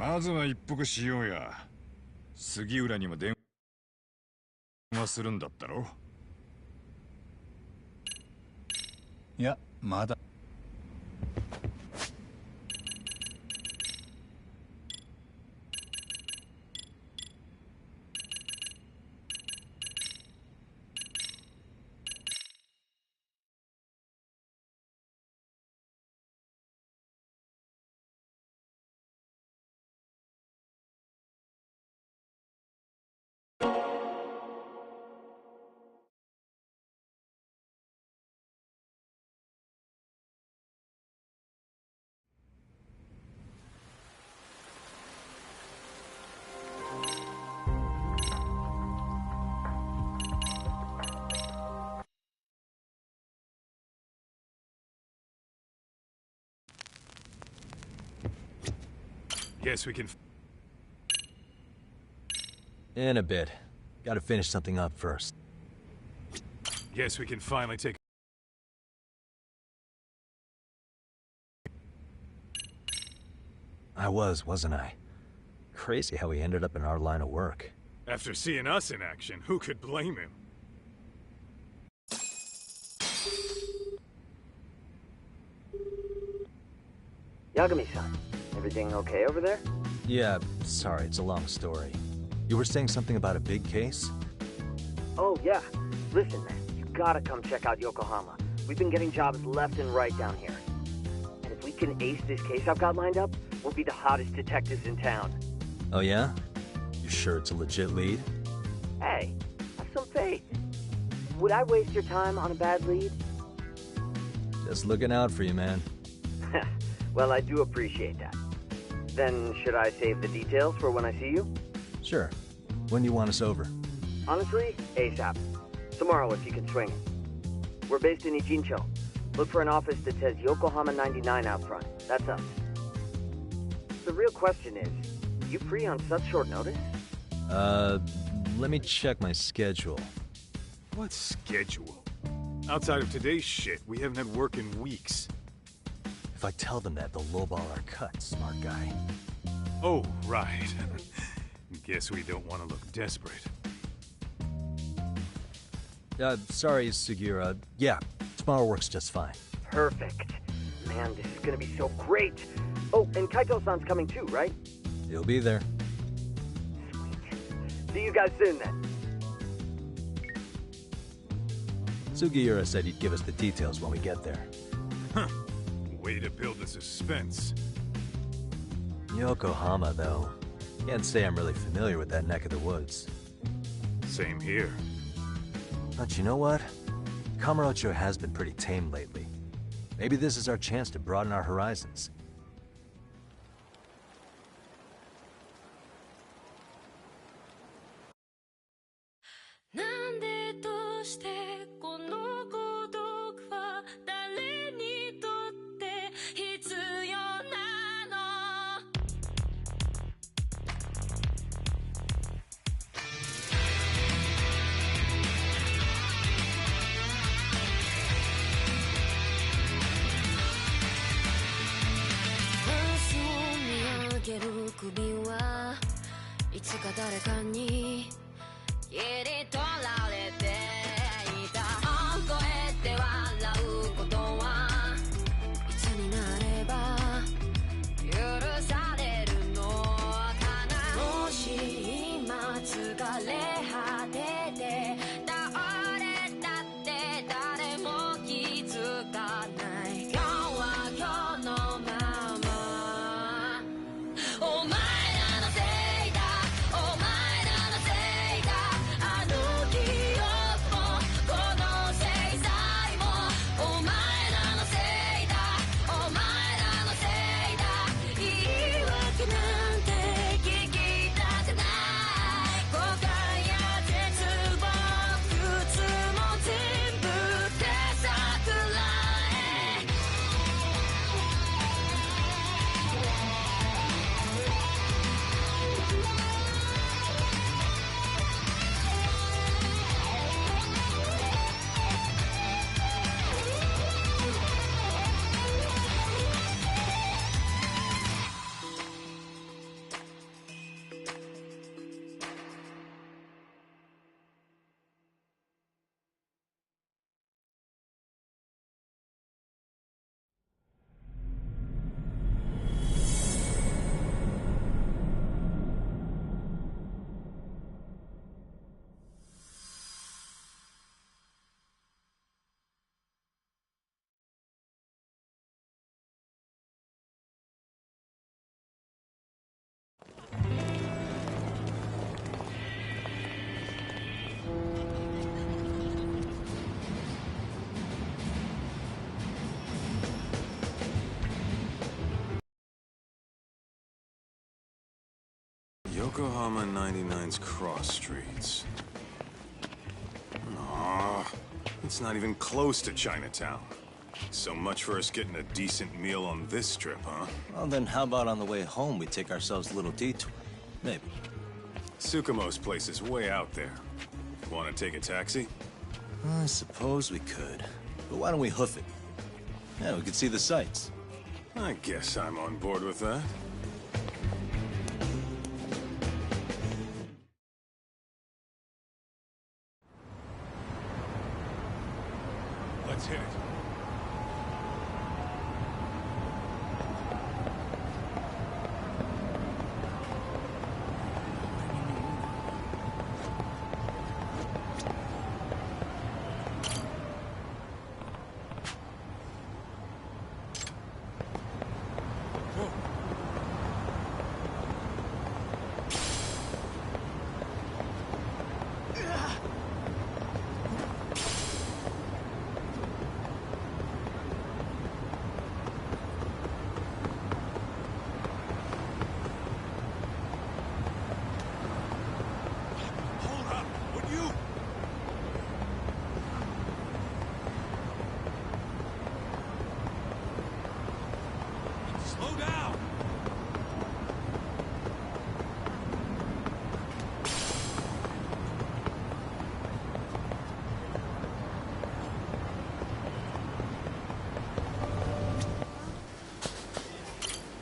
まずは一服しようや。杉浦にも電話するんだったろ。いや、まだ。Yes, we can. In a bit. Gotta finish something up first. Guess we can finally take. I wasn't I? Crazy how he ended up in our line of work. After seeing us in action, who could blame him? Yagami-san, everything okay over there? Yeah, sorry, it's a long story. You were saying something about a big case? Oh, yeah. Listen, man, you gotta come check out Yokohama. We've been getting jobs left and right down here. And if we can ace this case I've got lined up, we'll be the hottest detectives in town. Oh yeah? You sure it's a legit lead? Hey, have some faith. Would I waste your time on a bad lead? Just looking out for you, man. Well, I do appreciate that. Then, should I save the details for when I see you? Sure. When do you want us over? Honestly, ASAP. Tomorrow if you can swing it. We're based in Ijincho. Look for an office that says Yokohama 99 out front. That's us. The real question is, you free on such short notice? Let me check my schedule. What schedule? Outside of today's shit, we haven't had work in weeks. If I tell them that, they'll lowball our cut, smart guy. Oh, right. Guess we don't want to look desperate. Sorry, Sugiura. Yeah, tomorrow works just fine. Perfect. Man, this is gonna be so great. Oh, and Kaito-san's coming too, right? He'll be there. Sweet. See you guys soon then. Sugiura said he'd give us the details when we get there. Huh. Way to build the suspense. Yokohama, though. Can't say I'm really familiar with that neck of the woods. Same here. But you know what? Kamurocho has been pretty tame lately. Maybe this is our chance to broaden our horizons. Yokohama 99's cross streets. Aw, it's not even close to Chinatown. So much for us getting a decent meal on this strip, huh? Well, then how about on the way home we take ourselves a little detour? Maybe. Tsukumo's place is way out there. Want to take a taxi? I suppose we could. But why don't we hoof it? Yeah, we could see the sights. I guess I'm on board with that. Let's hit it. Slow down!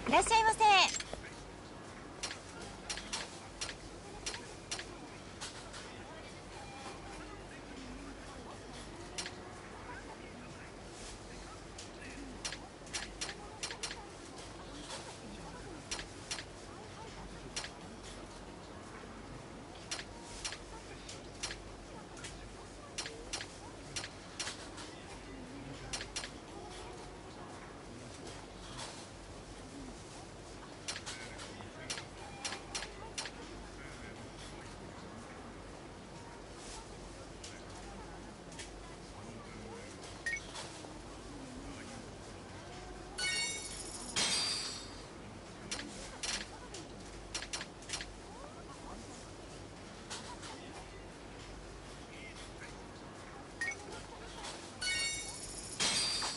いらっしゃいませ。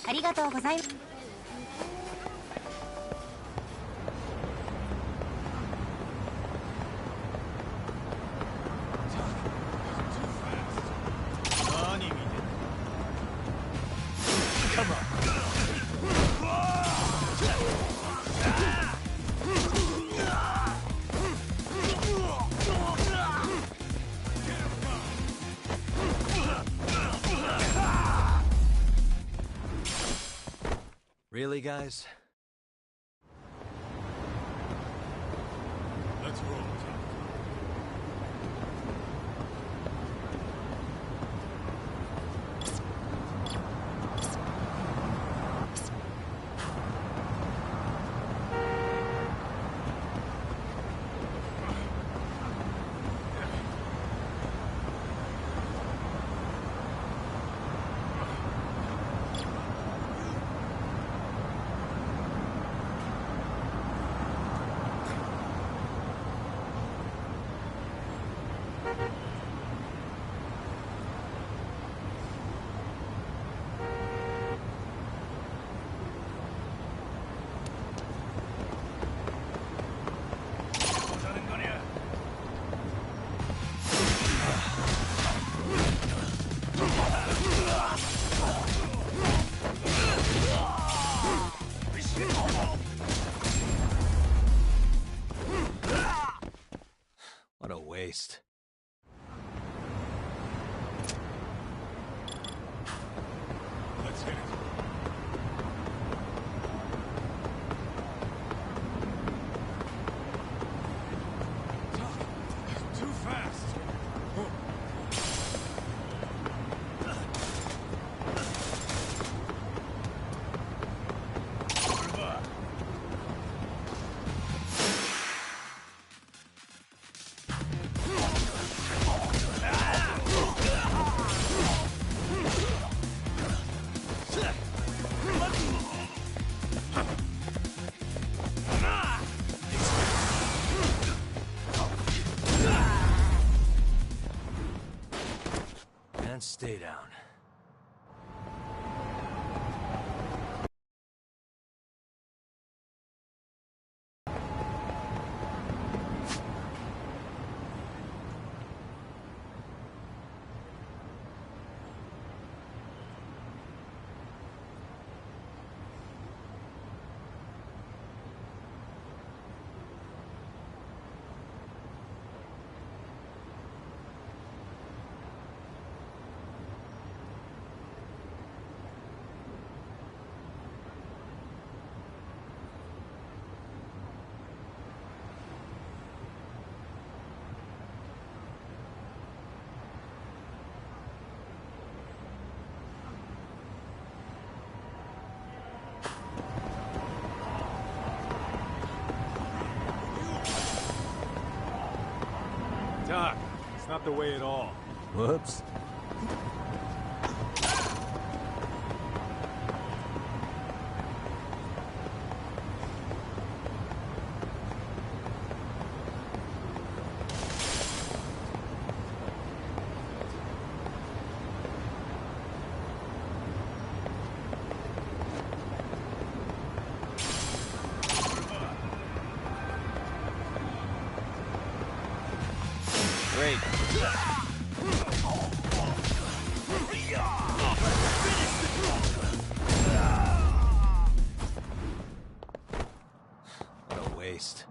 ありがとうございます。Really, guys? Let's roll, Tom. What a waste. Let's hit it. Too fast. stay down. Doc, it's not the way at all. Whoops. Great. What a waste.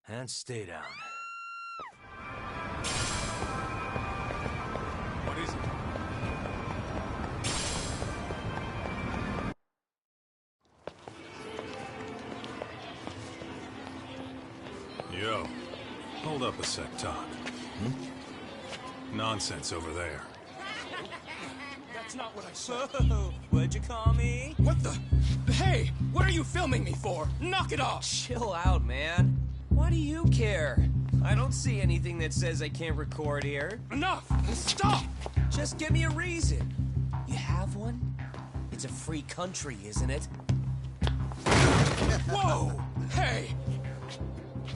And stay down. What is it? Yo, hold up a sec, Todd. Nonsense over there. That's not what I said. What'd you call me? What the? Hey, what are you filming me for? Knock it off! Chill out, man. Why do you care? I don't see anything that says I can't record here. Enough! Stop! Just give me a reason. You have one? It's a free country, isn't it? Whoa! Hey!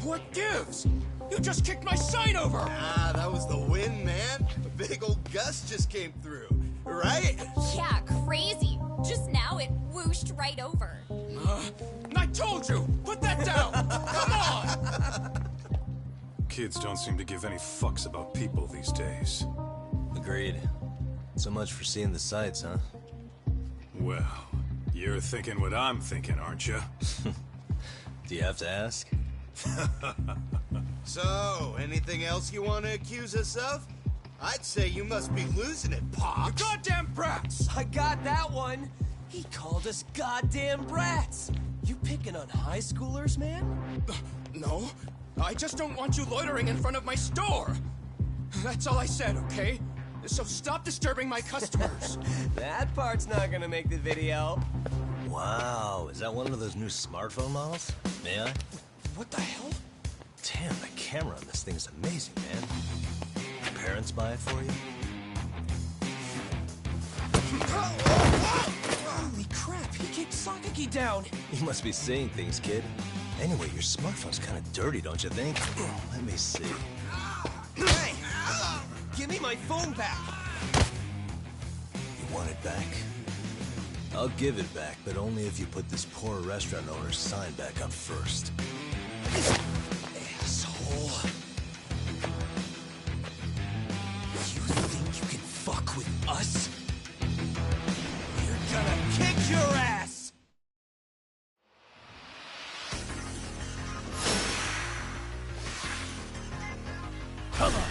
What gives? You just kicked my sign over! Ah, that was the wind, man. A big old gust just came through, right? Yeah, crazy. Just now it whooshed right over. I told you! Put that down! Come on! Kids don't seem to give any fucks about people these days. Agreed. So much for seeing the sights, huh? Well, you're thinking what I'm thinking, aren't you? Do you have to ask? So, anything else you want to accuse us of? I'd say you must be losing it, Pops. You goddamn brats! I got that one. He called us goddamn brats. You picking on high schoolers, man? No, I just don't want you loitering in front of my store. That's all I said, okay? So stop disturbing my customers. That part's not gonna make the video. Wow, is that one of those new smartphone models? May I? What the hell? Damn, the camera on this thing is amazing, man. Your parents buy it for you? Holy crap, he kicked Sakaki down. You must be seeing things, kid. Anyway, your smartphone's kind of dirty, don't you think? Let me see. Hey! Give me my phone back! You want it back? I'll give it back, but only if you put this poor restaurant owner's sign back up first. Asshole. You think you can fuck with us? We're gonna kick your ass! Come on!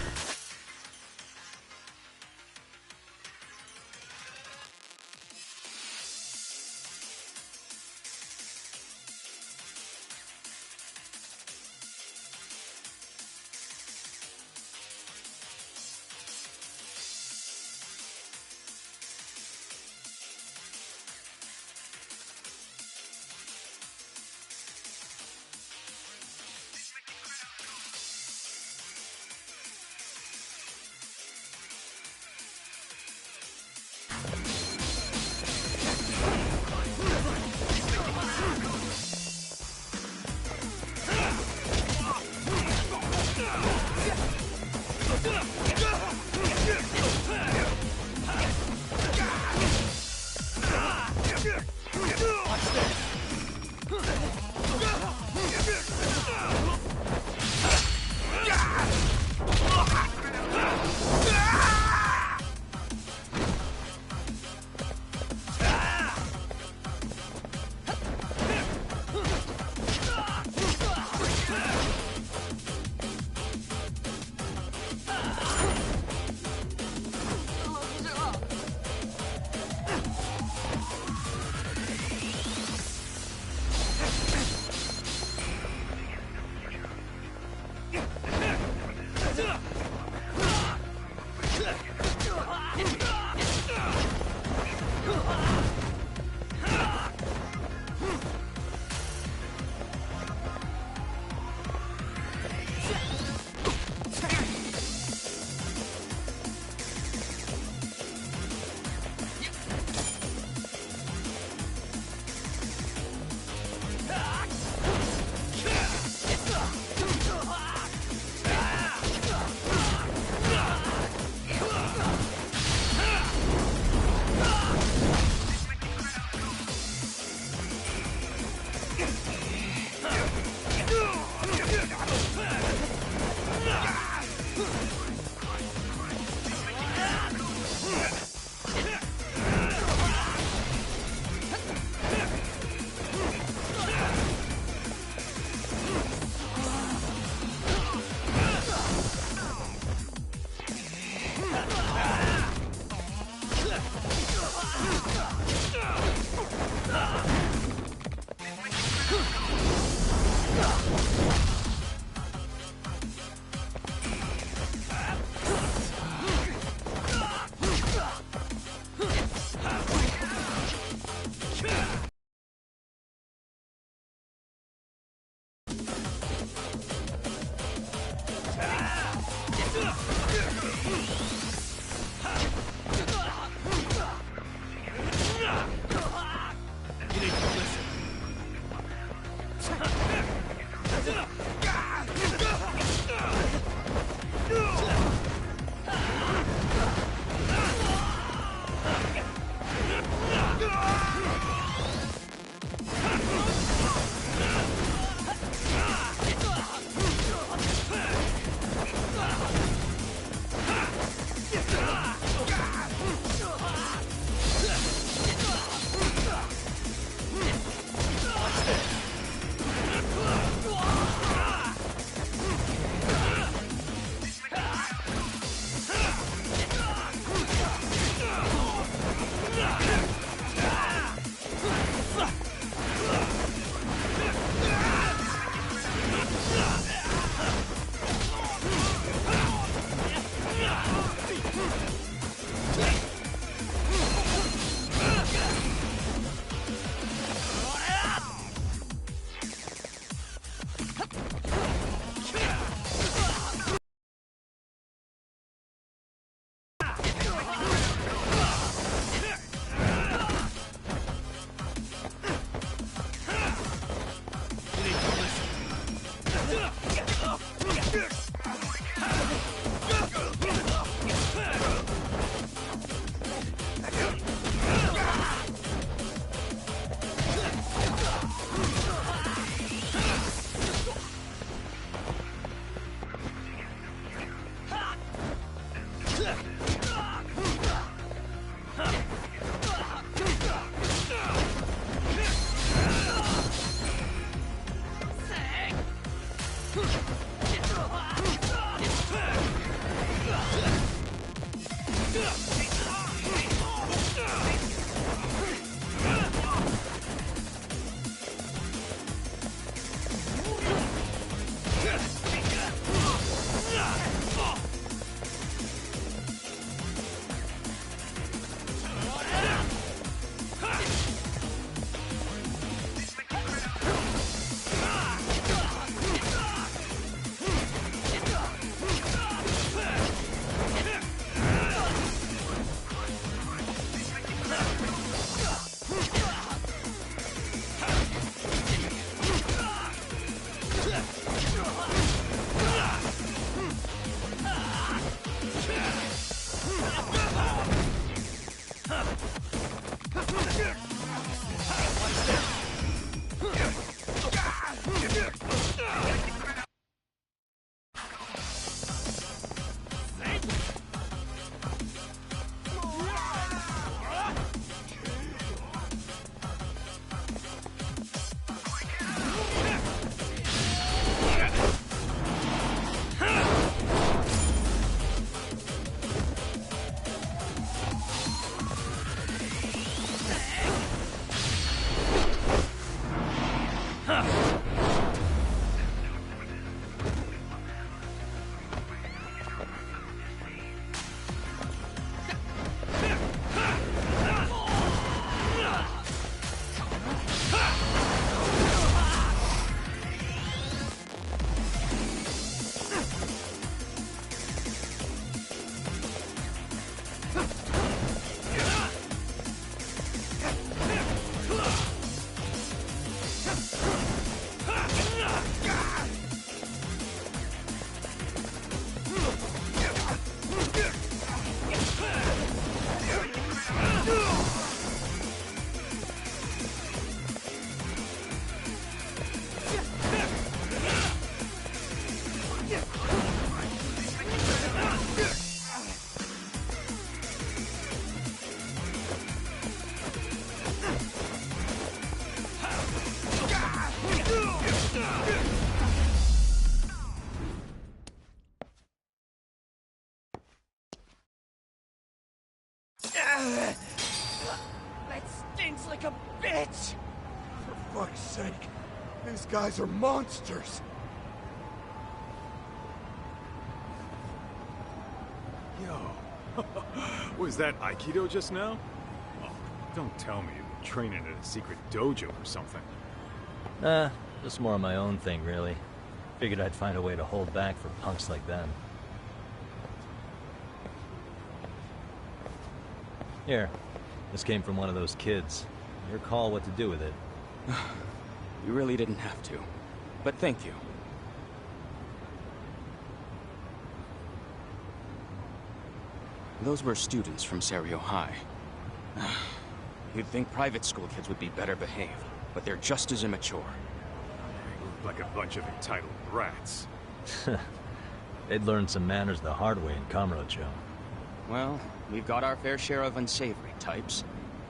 These guys are monsters. Yo. Was that Aikido just now? Oh, don't tell me you've been training at a secret dojo or something. Nah, just more of my own thing, really. Figured I'd find a way to hold back for punks like them. Here, this came from one of those kids. Your call what to do with it. You really didn't have to. But thank you. Those were students from Serio High. You'd think private school kids would be better behaved, but they're just as immature. They look like a bunch of entitled brats. They'd learned some manners the hard way in Kamurocho. Well, we've got our fair share of unsavory types.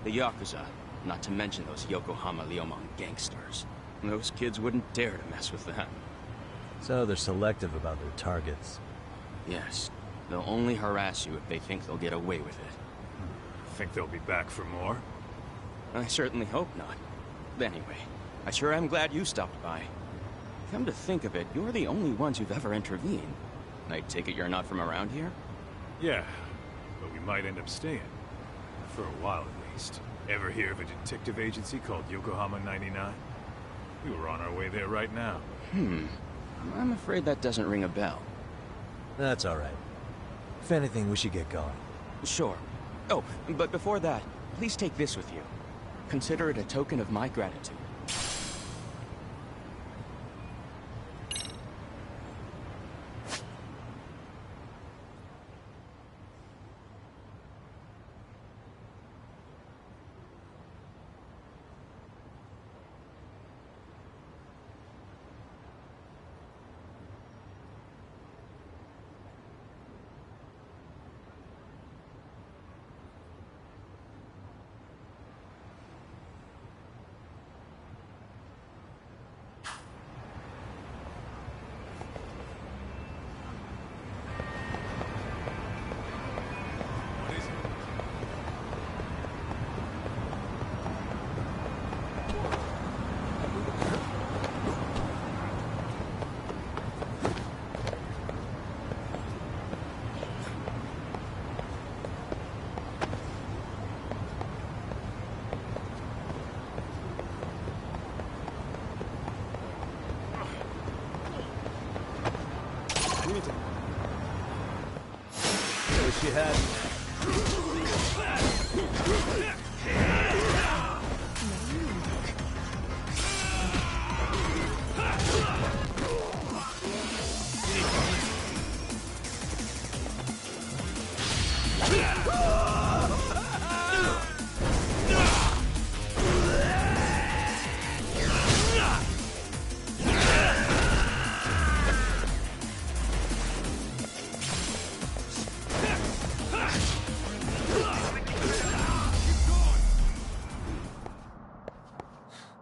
The Yakuza, not to mention those Yokohama Liomon gangsters. Those kids wouldn't dare to mess with them. So they're selective about their targets. Yes. They'll only harass you if they think they'll get away with it. Think they'll be back for more? I certainly hope not. Anyway, I sure am glad you stopped by. Come to think of it, you're the only ones who've ever intervened. I take it you're not from around here? Yeah, but we might end up staying. For a while at least. Ever hear of a detective agency called Yokohama 99? We were on our way there right now. I'm afraid that doesn't ring a bell. That's alright. If anything, we should get going. Sure. Oh, but before that, please take this with you. Consider it a token of my gratitude. Wish you had.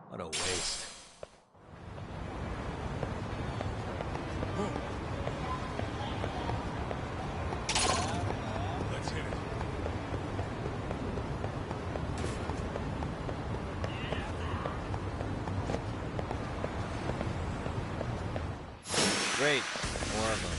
What a waste. Let's hit it. Great. More of them.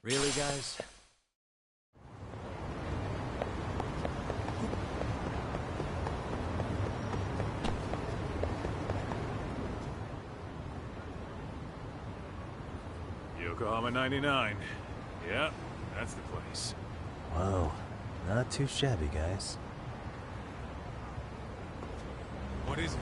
Really, guys? Yokohama 99. Yeah, that's the place. Whoa. Not too shabby, guys. What is it?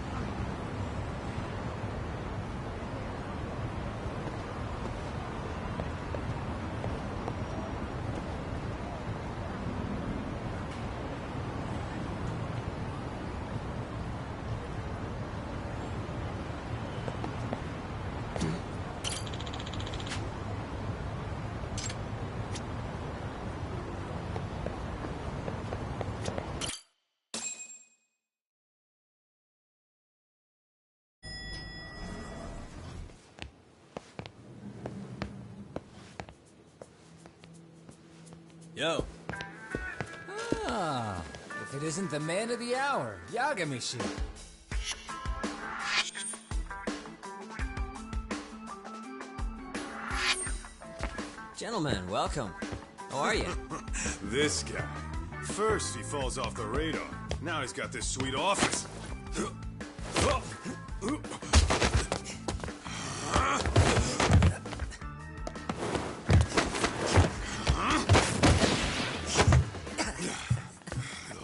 Yo. Ah, if it isn't the man of the hour, Yagami-shi. Gentlemen, welcome. How are you? This guy. First, he falls off the radar. Now he's got this sweet office. Little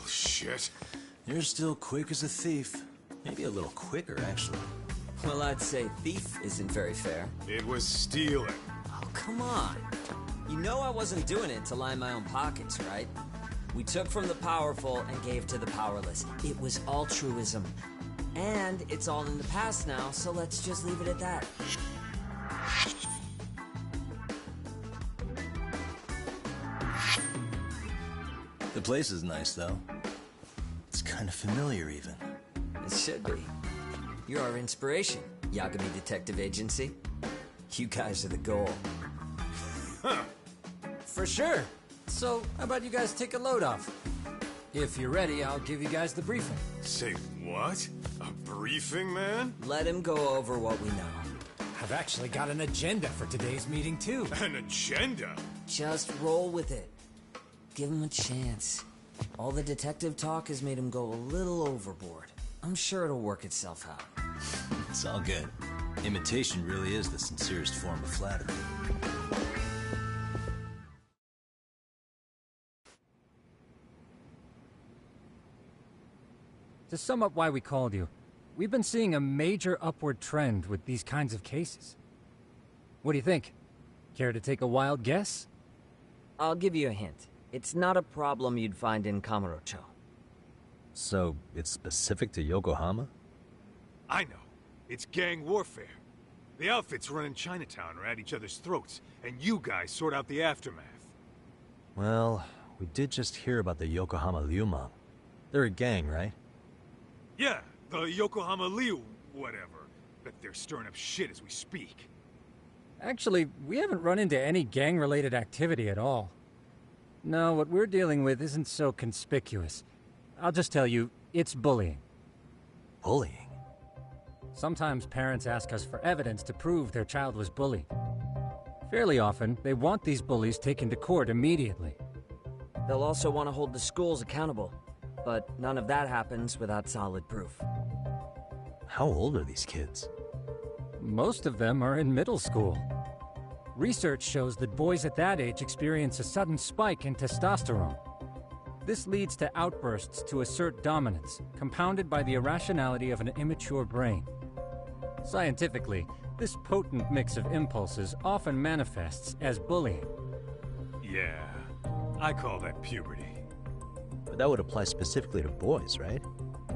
shit. You're still quick as a thief. Maybe a little quicker, actually. Well, I'd say thief isn't very fair. It was stealing. Oh, come on. You know I wasn't doing it to line my own pockets, right? We took from the powerful and gave to the powerless. It was altruism. And it's all in the past now, so let's just leave it at that. The place is nice, though. It's kind of familiar, even. It should be. You're our inspiration, Yagami Detective Agency. You guys are the goal. Huh. For sure. So, how about you guys take a load off? If you're ready, I'll give you guys the briefing. Say what? A briefing, man? Let him go over what we know. I've actually got an agenda for today's meeting, too. An agenda? Just roll with it. Give him a chance. All the detective talk has made him go a little overboard. I'm sure it'll work itself out. It's all good. Imitation really is the sincerest form of flattery. To sum up why we called you, we've been seeing a major upward trend with these kinds of cases. What do you think? Care to take a wild guess? I'll give you a hint. It's not a problem you'd find in Kamurocho. So, it's specific to Yokohama? I know. It's gang warfare. The outfits running Chinatown are at each other's throats, and you guys sort out the aftermath. Well, we did just hear about the Yokohama Liumang. They're a gang, right? Yeah, the Yokohama Liu, whatever. But they're stirring up shit as we speak. Actually, we haven't run into any gang-related activity at all. No, what we're dealing with isn't so conspicuous. I'll just tell you, it's bullying. Bullying? Sometimes parents ask us for evidence to prove their child was bullied. Fairly often, they want these bullies taken to court immediately. They'll also want to hold the schools accountable, but none of that happens without solid proof. How old are these kids? Most of them are in middle school. Research shows that boys at that age experience a sudden spike in testosterone. This leads to outbursts to assert dominance, compounded by the irrationality of an immature brain. Scientifically, this potent mix of impulses often manifests as bullying. Yeah, I call that puberty. But that would apply specifically to boys, right?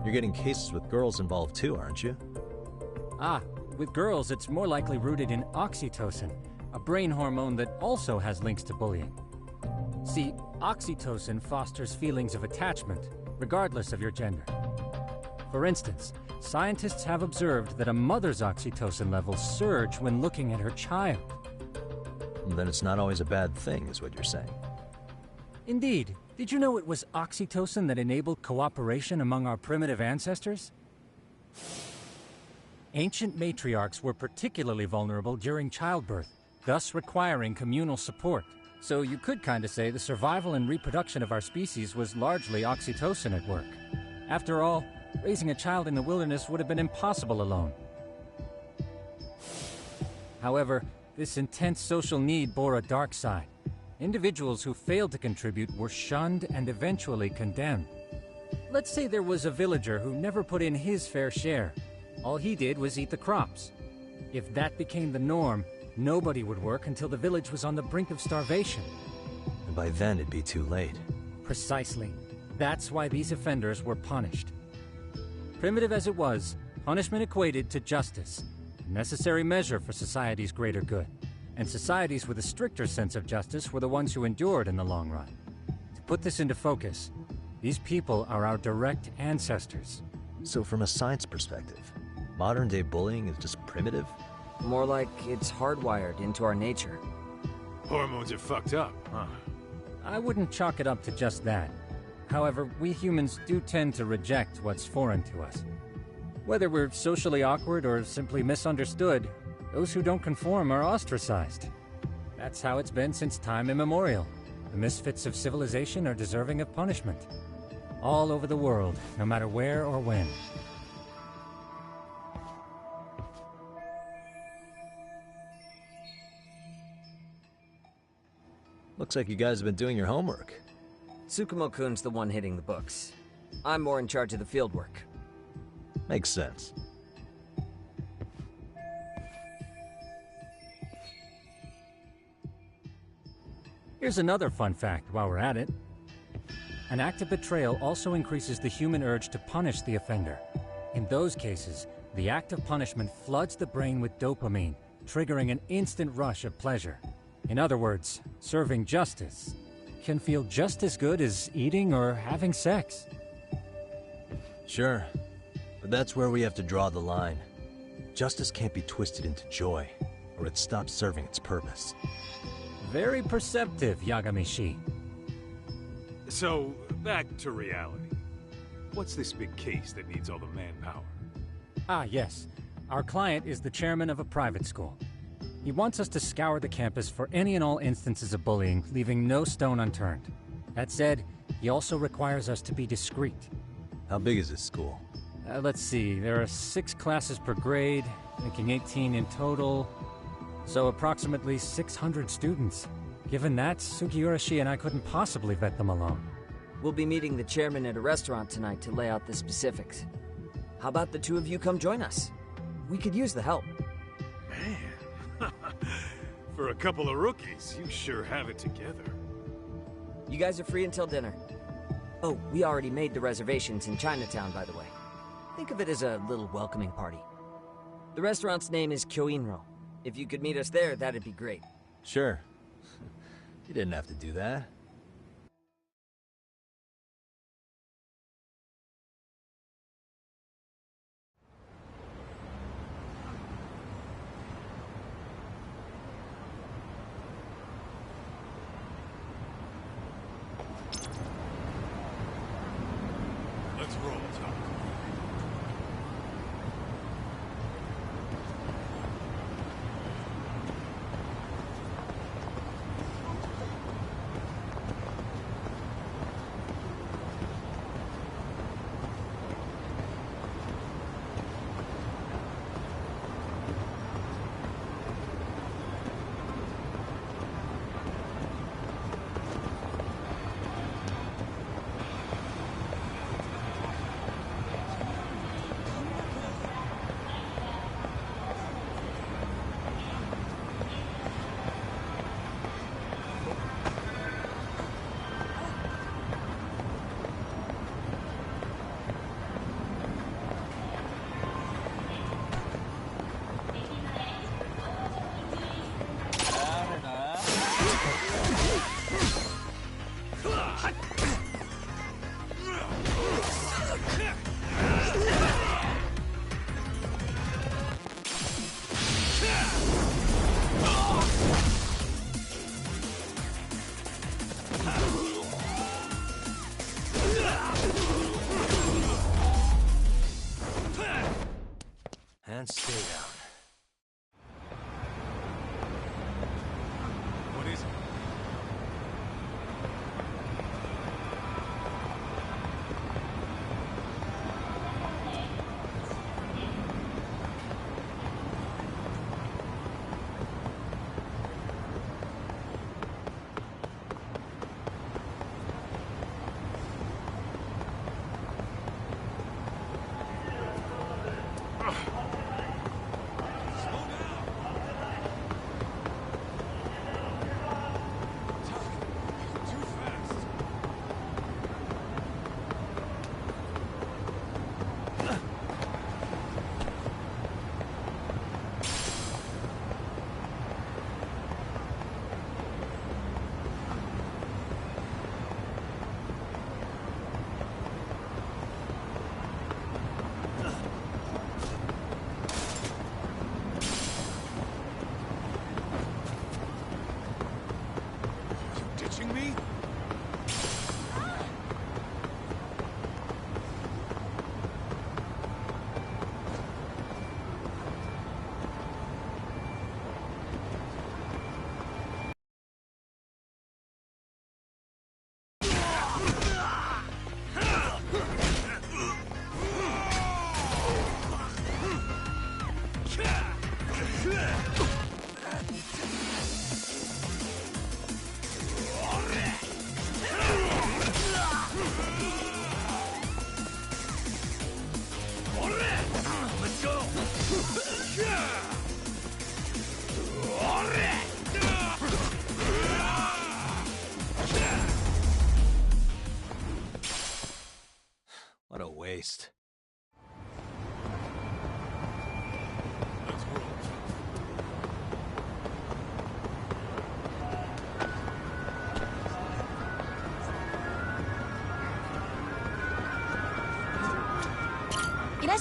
You're getting cases with girls involved too, aren't you? Ah, with girls it's more likely rooted in oxytocin, a brain hormone that also has links to bullying. See, oxytocin fosters feelings of attachment, regardless of your gender. For instance, scientists have observed that a mother's oxytocin levels surge when looking at her child. Then it's not always a bad thing, is what you're saying. Indeed. Did you know it was oxytocin that enabled cooperation among our primitive ancestors? Ancient matriarchs were particularly vulnerable during childbirth, thus requiring communal support. So you could kinda say the survival and reproduction of our species was largely oxytocin at work. After all, raising a child in the wilderness would have been impossible alone. However, this intense social need bore a dark side. Individuals who failed to contribute were shunned and eventually condemned. Let's say there was a villager who never put in his fair share. All he did was eat the crops. If that became the norm, nobody would work until the village was on the brink of starvation. And by then it'd be too late. Precisely. That's why these offenders were punished. Primitive as it was, punishment equated to justice, a necessary measure for society's greater good. And societies with a stricter sense of justice were the ones who endured in the long run. To put this into focus, these people are our direct ancestors. So from a science perspective, modern-day bullying is just primitive? More like it's hardwired into our nature. Hormones are fucked up, huh? I wouldn't chalk it up to just that. However, we humans do tend to reject what's foreign to us. Whether we're socially awkward or simply misunderstood, those who don't conform are ostracized. That's how it's been since time immemorial. The misfits of civilization are deserving of punishment. All over the world, no matter where or when. Looks like you guys have been doing your homework. Tsukumo-kun's the one hitting the books. I'm more in charge of the field work. Makes sense. Here's another fun fact while we're at it. An act of betrayal also increases the human urge to punish the offender. In those cases, the act of punishment floods the brain with dopamine, triggering an instant rush of pleasure. In other words, serving justice can feel just as good as eating or having sex. Sure, but that's where we have to draw the line. Justice can't be twisted into joy, or it stops serving its purpose. Very perceptive, Yagami-shi. So, back to reality. What's this big case that needs all the manpower? Ah, yes. Our client is the chairman of a private school. He wants us to scour the campus for any and all instances of bullying, leaving no stone unturned. That said, he also requires us to be discreet. How big is this school? Let's see, there are 6 classes per grade, making 18 in total. So approximately 600 students. Given that, Sugiura-shi and I couldn't possibly vet them alone. We'll be meeting the chairman at a restaurant tonight to lay out the specifics. How about the two of you come join us? We could use the help. Man. For a couple of rookies, you sure have it together. You guys are free until dinner. Oh, we already made the reservations in Chinatown, by the way. Think of it as a little welcoming party. The restaurant's name is Kyoinro. If you could meet us there, that'd be great. Sure. You didn't have to do that. Let's roll, Tom.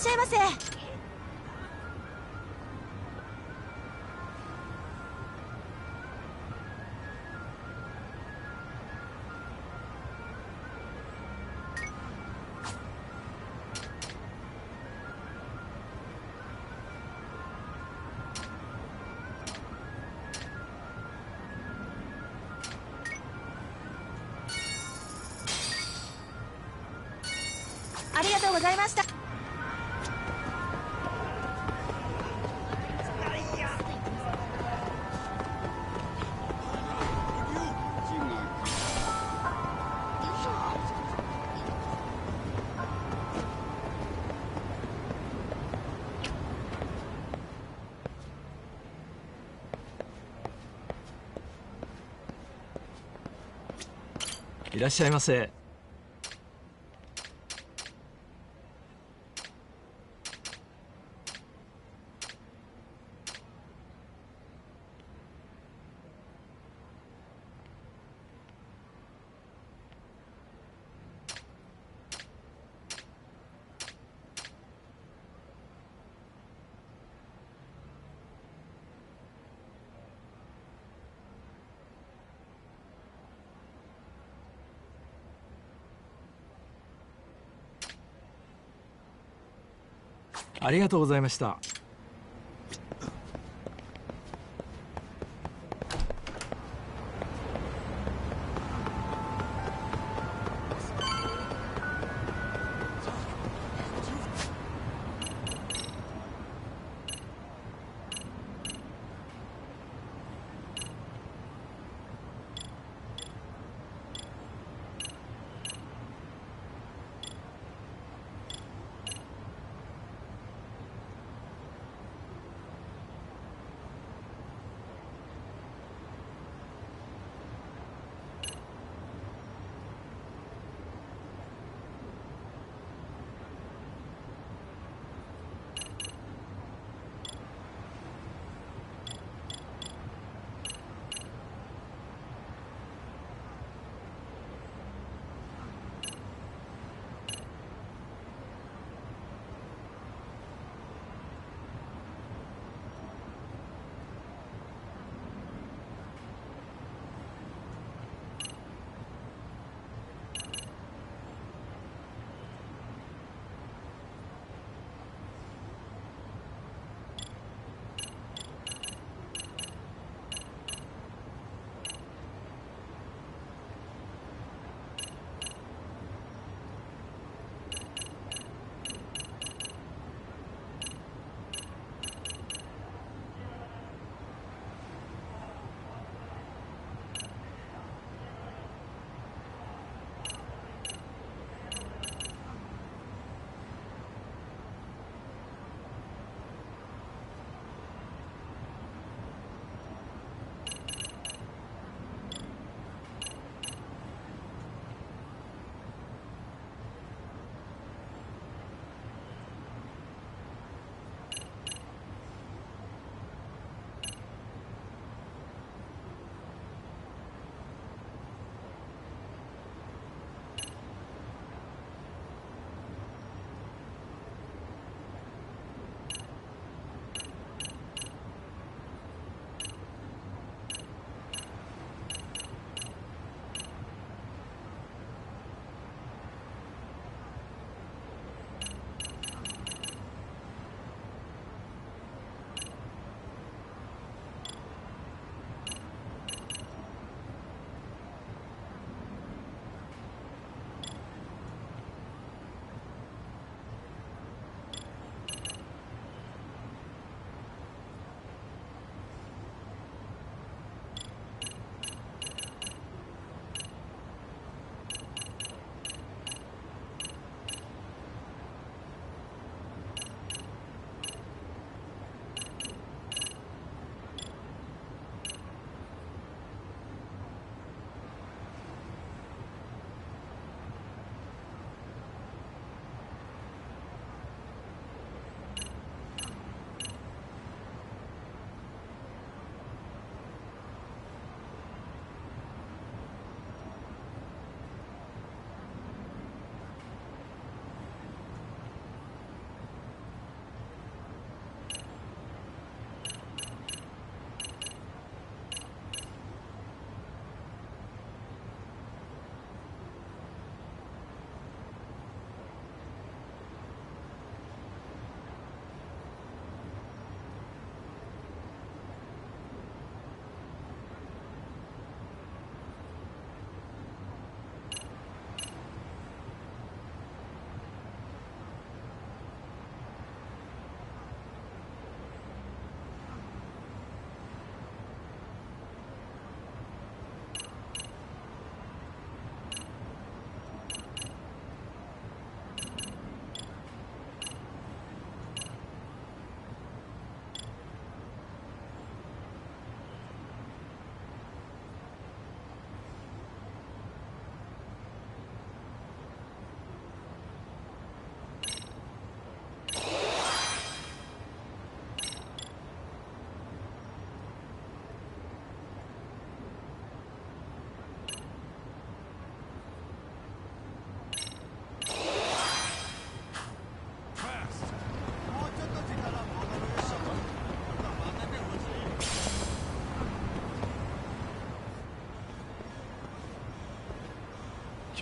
しゃいませ。ありがとうございました。いらっしゃいませ。ありがとうございました。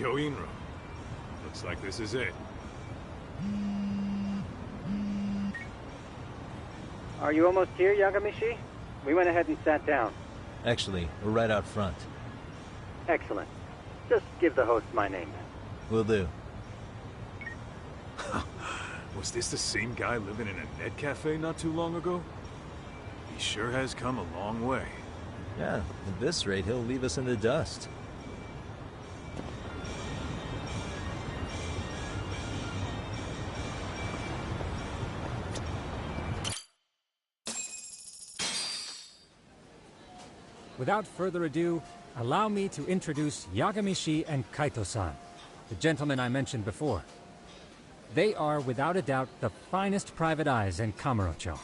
Kyoinro. Looks like this is it. Are you almost here, Yagamishi? We went ahead and sat down. Actually, we're right out front. Excellent. Just give the host my name. Will do. Was this the same guy living in a net cafe not too long ago? He sure has come a long way. Yeah, at this rate, he'll leave us in the dust. Without further ado, allow me to introduce Yagamishi and Kaito-san, the gentlemen I mentioned before. They are, without a doubt, the finest private eyes in Kamurocho.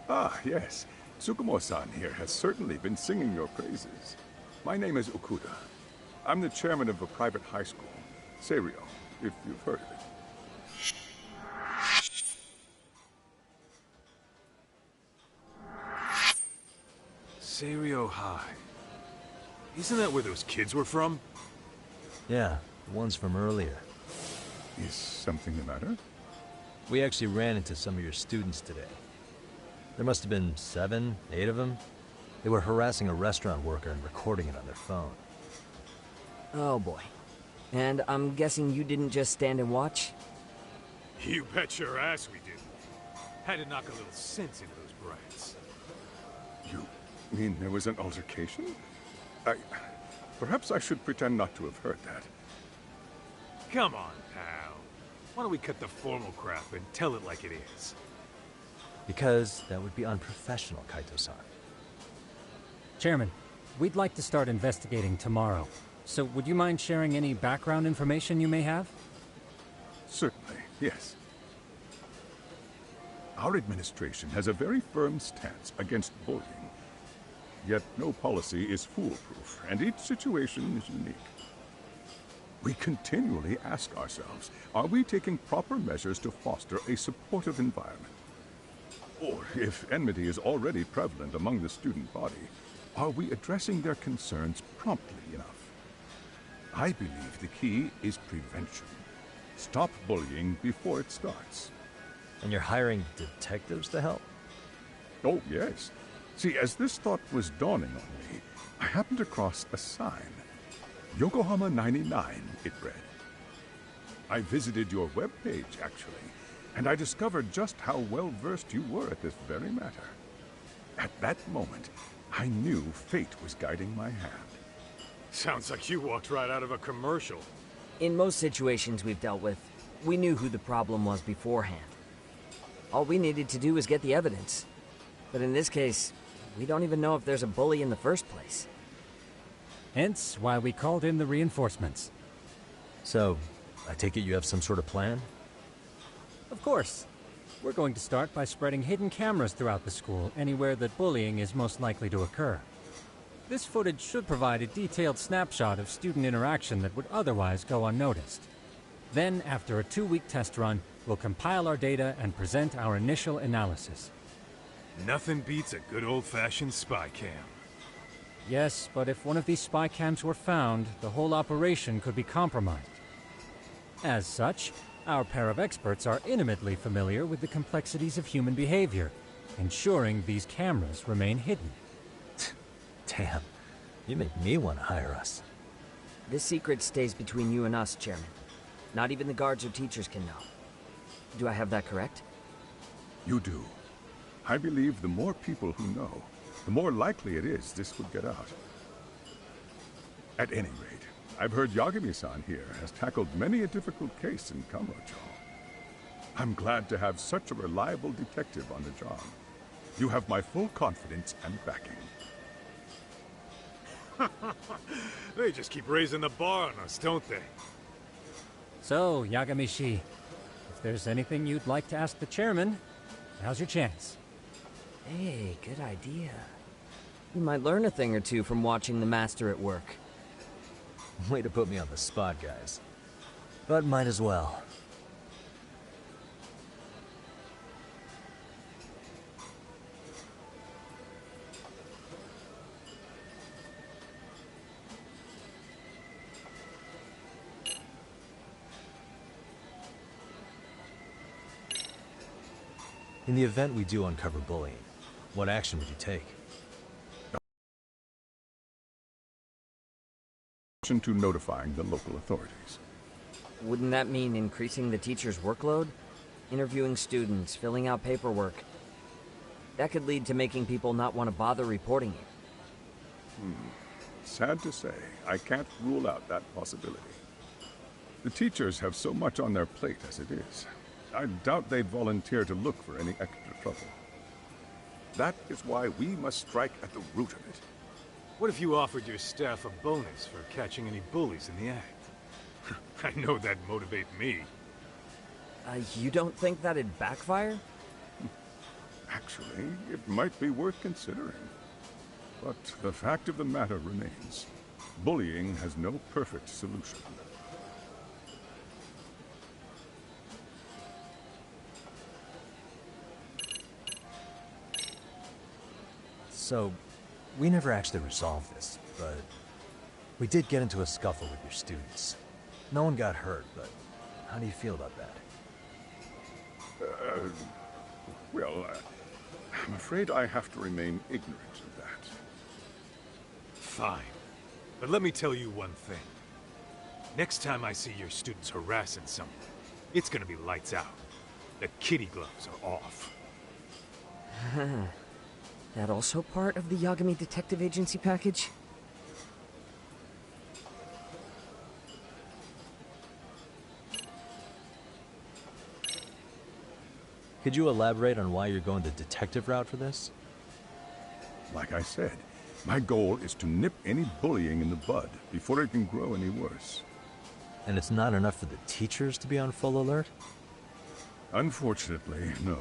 Ah, yes. Tsukumo-san here has certainly been singing your praises. My name is Okuda. I'm the chairman of a private high school, Seiryo, if you've heard of it. Seiryo High. Isn't that where those kids were from? Yeah, the ones from earlier. Is something the matter? We actually ran into some of your students today. There must have been 7, 8 of them. They were harassing a restaurant worker and recording it on their phone. Oh boy. And I'm guessing you didn't just stand and watch? You bet your ass we did. Had to knock a little sense into those brats. You mean there was an altercation? Perhaps I should pretend not to have heard that. Come on, pal. Why don't we cut the formal crap and tell it like it is? Because that would be unprofessional, Kaito-san. Chairman, we'd like to start investigating tomorrow. So would you mind sharing any background information you may have? Certainly, yes. Our administration has a very firm stance against bullying. Yet no policy is foolproof, and each situation is unique. We continually ask ourselves, are we taking proper measures to foster a supportive environment? Or, if enmity is already prevalent among the student body, are we addressing their concerns promptly enough? I believe the key is prevention. Stop bullying before it starts. And you're hiring detectives to help? Oh, yes. See, as this thought was dawning on me, I happened across a sign. Yokohama 99, it read. I visited your webpage, actually, and I discovered just how well-versed you were at this very matter. At that moment, I knew fate was guiding my hand. Sounds like you walked right out of a commercial. In most situations we've dealt with, we knew who the problem was beforehand. All we needed to do was get the evidence. But in this case, we don't even know if there's a bully in the first place. Hence why we called in the reinforcements. So, I take it you have some sort of plan? Of course. We're going to start by spreading hidden cameras throughout the school, anywhere that bullying is most likely to occur. This footage should provide a detailed snapshot of student interaction that would otherwise go unnoticed. Then, after a 2-week test run, we'll compile our data and present our initial analysis. Nothing beats a good old-fashioned spy cam. Yes, but if one of these spy cams were found, the whole operation could be compromised. As such, our pair of experts are intimately familiar with the complexities of human behavior, ensuring these cameras remain hidden. Damn, you make me want to hire us. This secret stays between you and us, Chairman. Not even the guards or teachers can know. Do I have that correct? You do. I believe the more people who know, the more likely it is this would get out. At any rate, I've heard Yagami-san here has tackled many a difficult case in Kamurocho. I'm glad to have such a reliable detective on the job. You have my full confidence and backing. They just keep raising the bar on us, don't they? So, Yagamishi, if there's anything you'd like to ask the chairman, now's your chance. Hey, good idea. You might learn a thing or two from watching the master at work. Way to put me on the spot, guys. But might as well. In the event we do uncover bullying, what action would you take? To notifying the local authorities. Wouldn't that mean increasing the teacher's workload? Interviewing students, filling out paperwork. That could lead to making people not want to bother reporting it. Sad to say, I can't rule out that possibility. The teachers have so much on their plate as it is. I doubt they'd volunteer to look for any extra trouble. That is why we must strike at the root of it. What if you offered your staff a bonus for catching any bullies in the act? I know that'd motivate me. You don't think that'd backfire? Actually, it might be worth considering. But the fact of the matter remains, bullying has no perfect solution. So, we never actually resolved this, but we did get into a scuffle with your students. No one got hurt, but how do you feel about that? I'm afraid I have to remain ignorant of that. Fine. But let me tell you one thing. Next time I see your students harassing someone, it's gonna be lights out. The kitty gloves are off. That also part of the Yagami Detective Agency package? Could you elaborate on why you're going the detective route for this? Like I said, my goal is to nip any bullying in the bud before it can grow any worse. And it's not enough for the teachers to be on full alert? Unfortunately, no.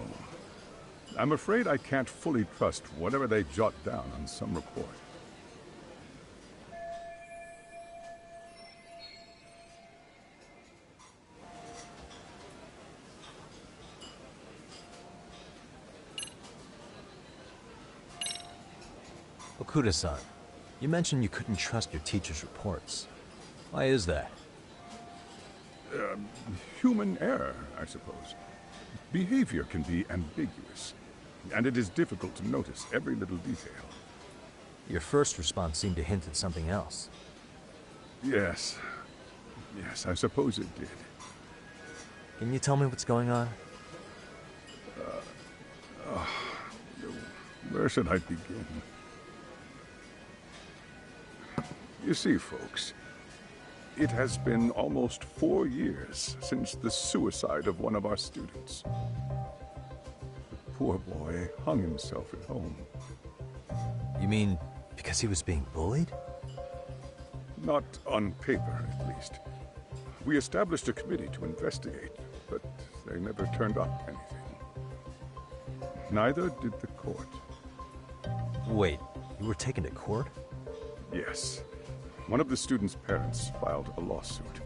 I'm afraid I can't fully trust whatever they jot down on some report. Okuda-san, you mentioned you couldn't trust your teacher's reports. Why is that? Human error, I suppose. Behavior can be ambiguous, and it is difficult to notice every little detail. Your first response seemed to hint at something else. Yes. Yes, I suppose it did. Can you tell me what's going on? Where should I begin? You see, folks, it has been almost 4 years since the suicide of one of our students. The poor boy hung himself at home. You mean because he was being bullied? Not on paper, at least. We established a committee to investigate, but they never turned up anything. Neither did the court. Wait, you were taken to court? Yes. One of the students' parents filed a lawsuit.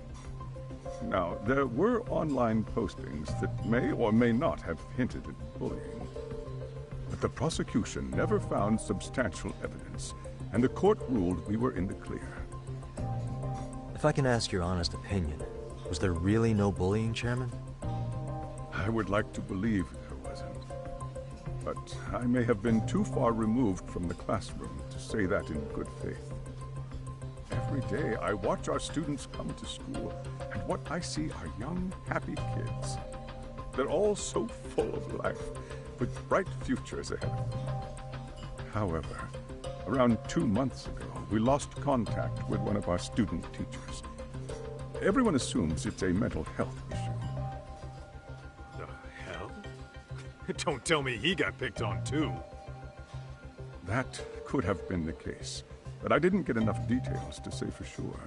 Now, there were online postings that may or may not have hinted at bullying. But the prosecution never found substantial evidence, and the court ruled we were in the clear. If I can ask your honest opinion, was there really no bullying, Chairman? I would like to believe there wasn't. But I may have been too far removed from the classroom to say that in good faith. Every day I watch our students come to school, and what I see are young, happy kids. They're all so full of life, with bright futures ahead of them. However, around 2 months ago, we lost contact with one of our student teachers. Everyone assumes it's a mental health issue. The hell? Don't tell me he got picked on too. That could have been the case, but I didn't get enough details to say for sure.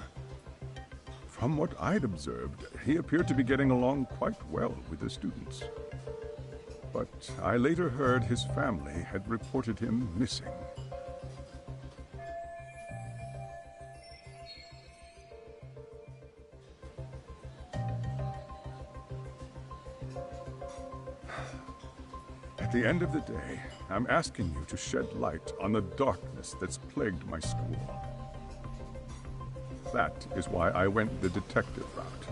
From what I'd observed, he appeared to be getting along quite well with the students. But I later heard his family had reported him missing. At the end of the day, I'm asking you to shed light on the darkness that's plagued my school. That is why I went the detective route.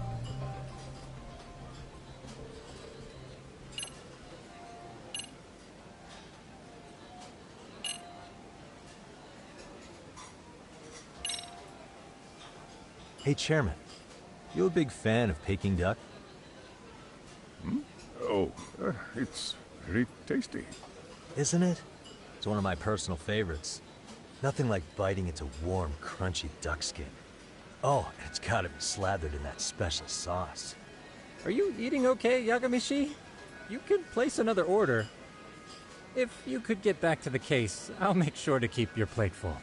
Hey, Chairman. You a big fan of Peking duck? Hmm? Oh, it's very tasty. Isn't it? It's one of my personal favorites. Nothing like biting into warm, crunchy duck skin. Oh, and it's gotta be slathered in that special sauce. Are you eating okay, Yagamishi? You could place another order. If you could get back to the case, I'll make sure to keep your plate full.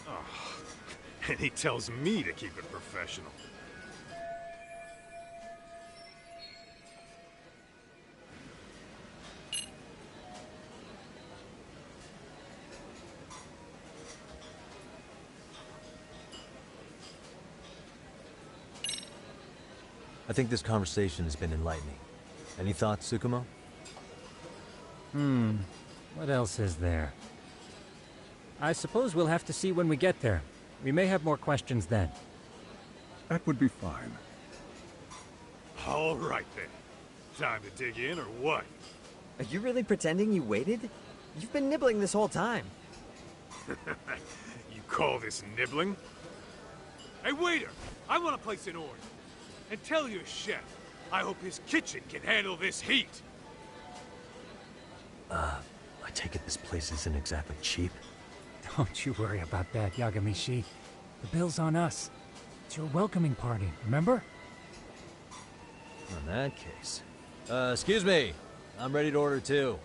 Oh, and he tells me to keep it professional. I think this conversation has been enlightening. Any thoughts, Tsukumo? What else is there? I suppose we'll have to see when we get there. We may have more questions then. That would be fine. All right then. Time to dig in or what? Are you really pretending you waited? You've been nibbling this whole time. You call this nibbling? Hey waiter! I want to place an order. And tell your chef, I hope his kitchen can handle this heat. I take it this place isn't exactly cheap? Don't you worry about that, Yagamishi. The bill's on us. It's your welcoming party, remember? In that case. Excuse me. I'm ready to order too.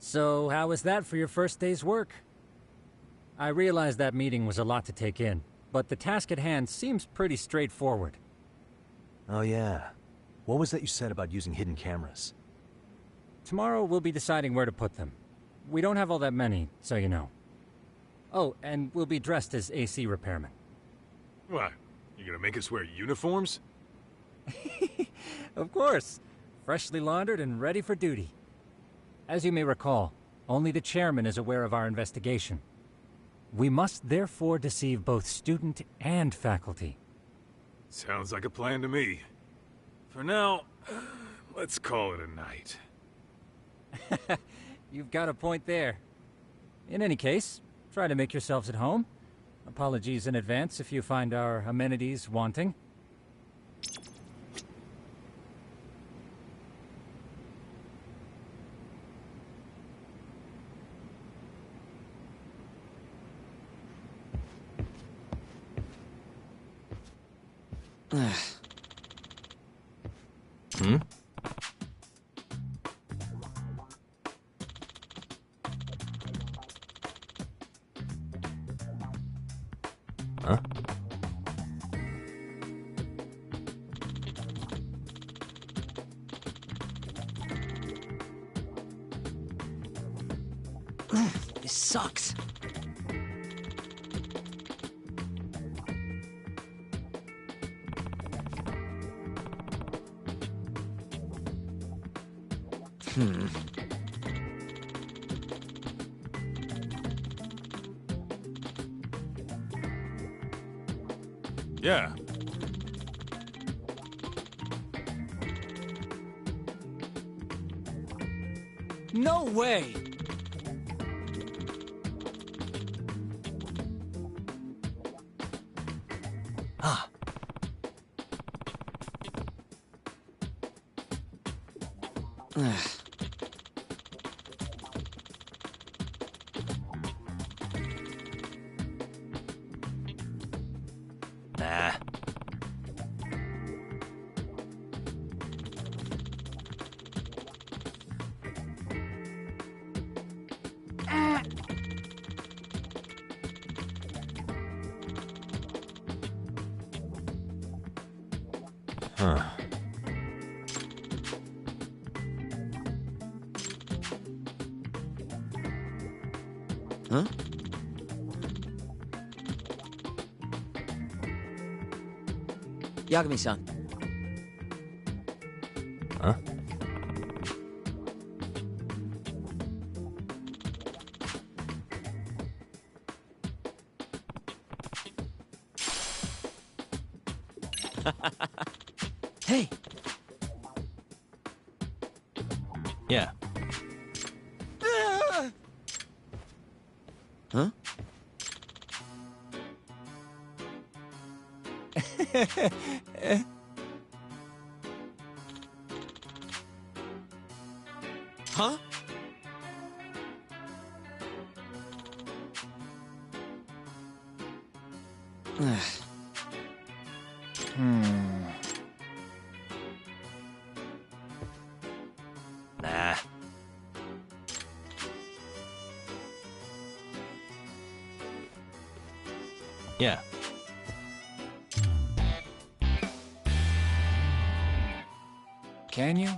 So, how was that for your first day's work? I realize that meeting was a lot to take in, but the task at hand seems pretty straightforward. Oh yeah. What was that you said about using hidden cameras? Tomorrow we'll be deciding where to put them. We don't have all that many, so you know. Oh, and we'll be dressed as AC repairmen. What? You gonna make us wear uniforms? Of course. Freshly laundered and ready for duty. As you may recall, only the chairman is aware of our investigation. We must therefore deceive both student and faculty. Sounds like a plan to me. For now, let's call it a night. You've got a point there. In any case, try to make yourselves at home. Apologies in advance if you find our amenities wanting. Hmm? Huh? This sucks. Yeah. No way! Ah. Nah. Huh. Huh? Yagami-san. Huh? Hey! Yeah. Huh? Huh? Nah. Yeah. Can you?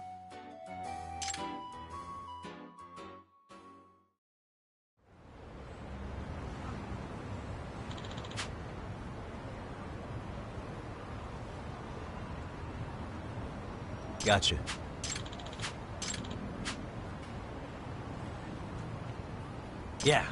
Gotcha. Yeah.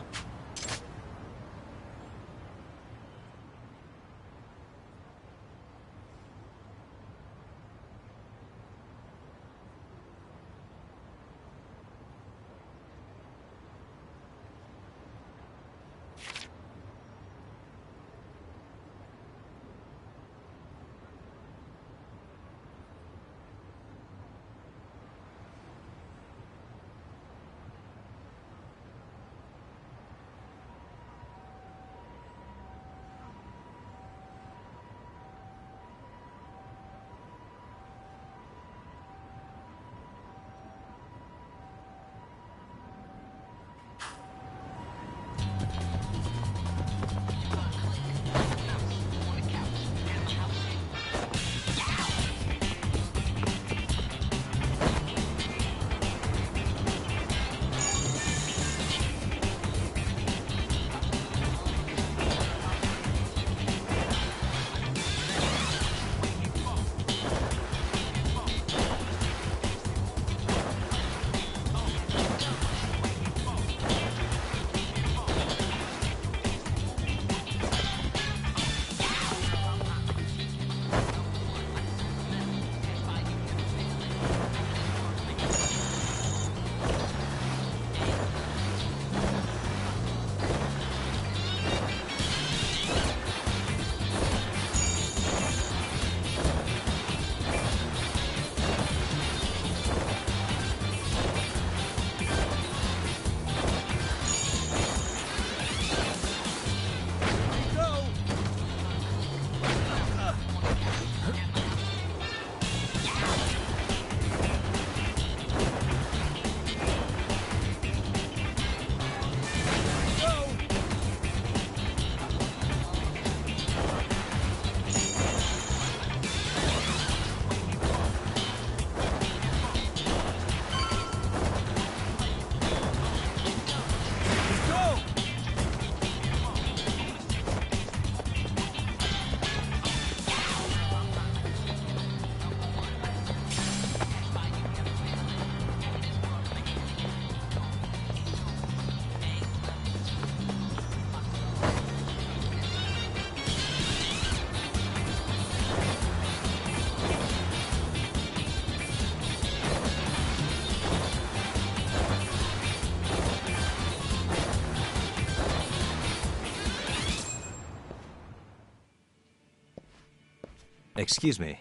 Excuse me.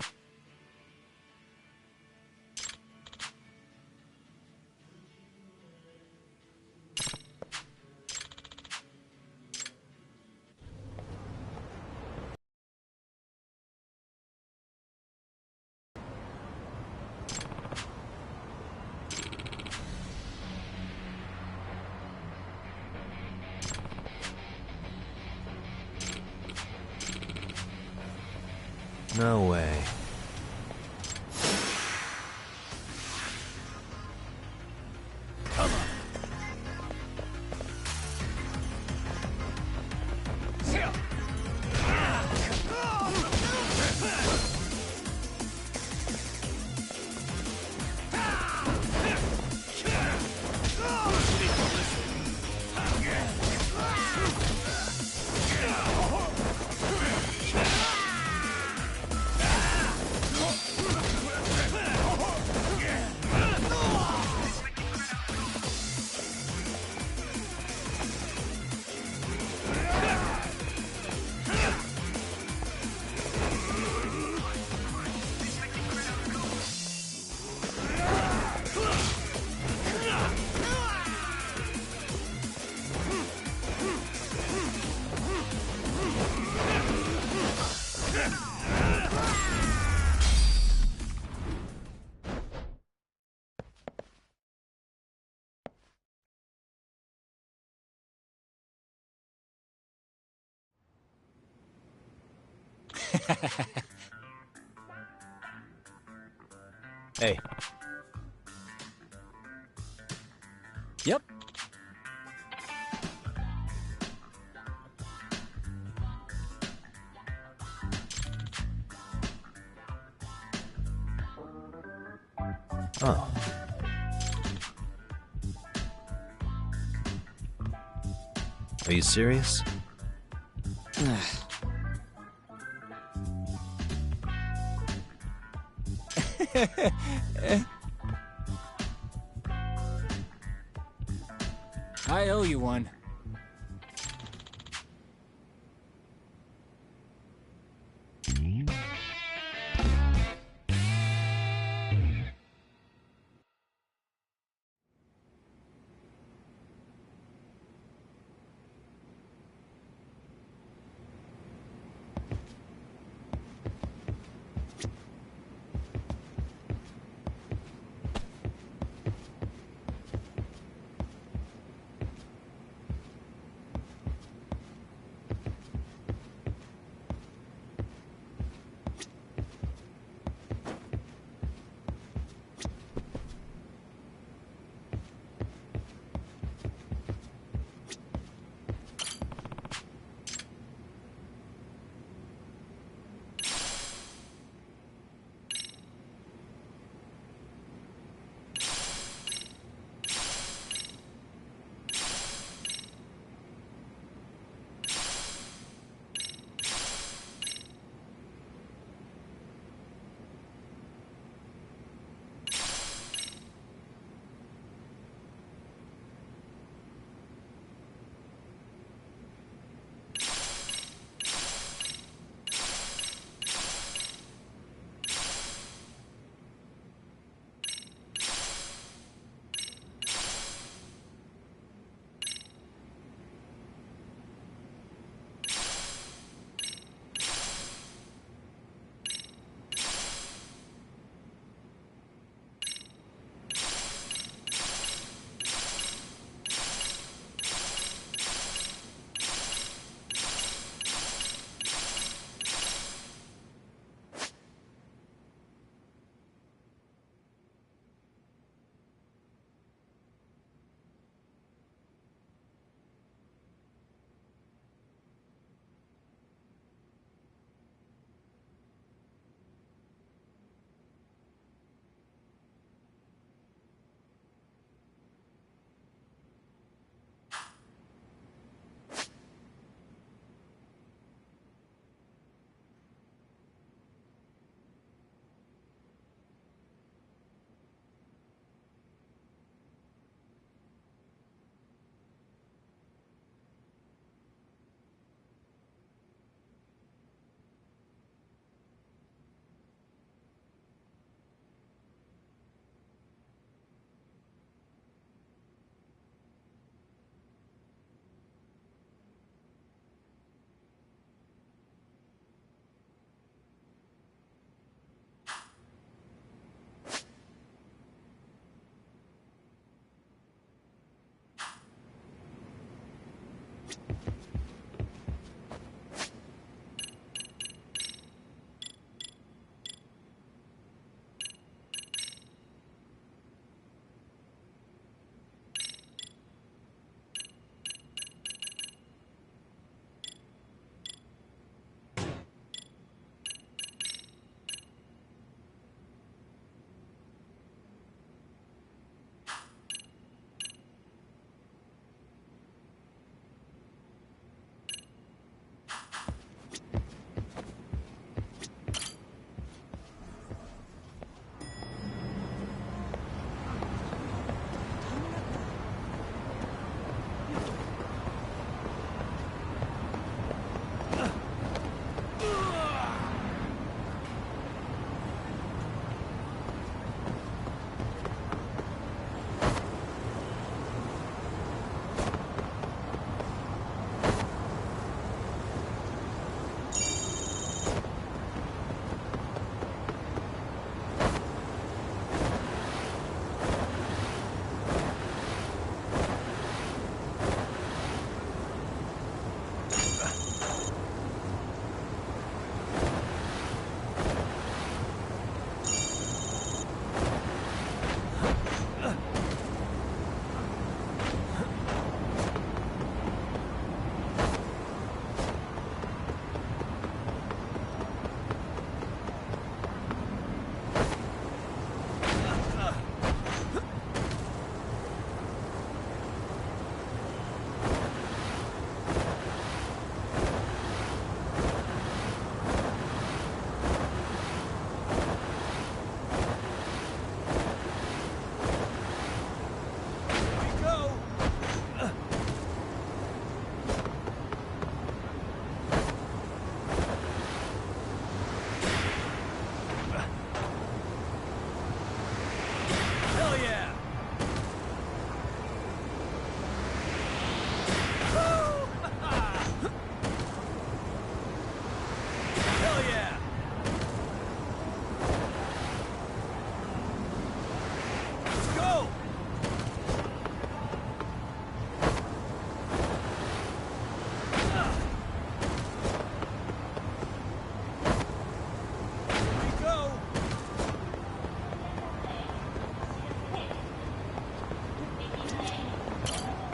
No way. Come on. Hey. Yep. Oh. Are you serious? I owe you one.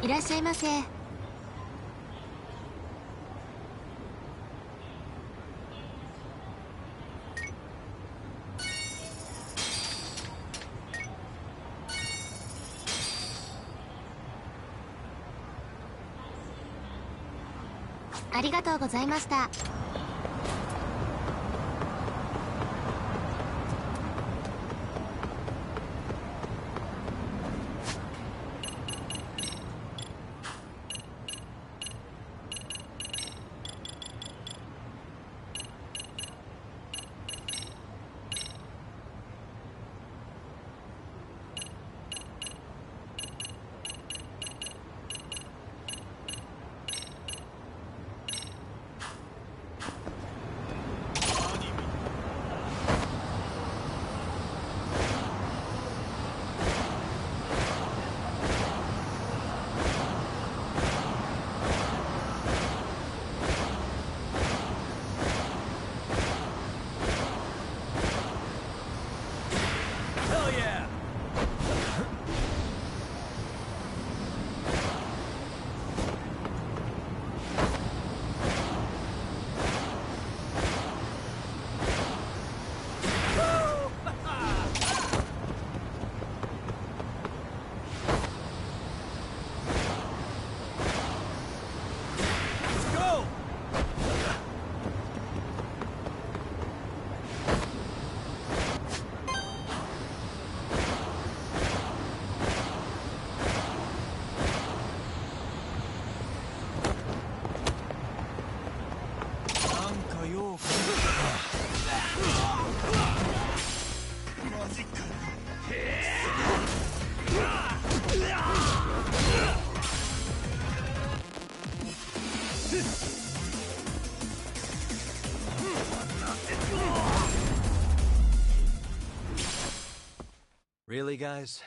いらっしゃいませ。ありがとうございました。Really, guys?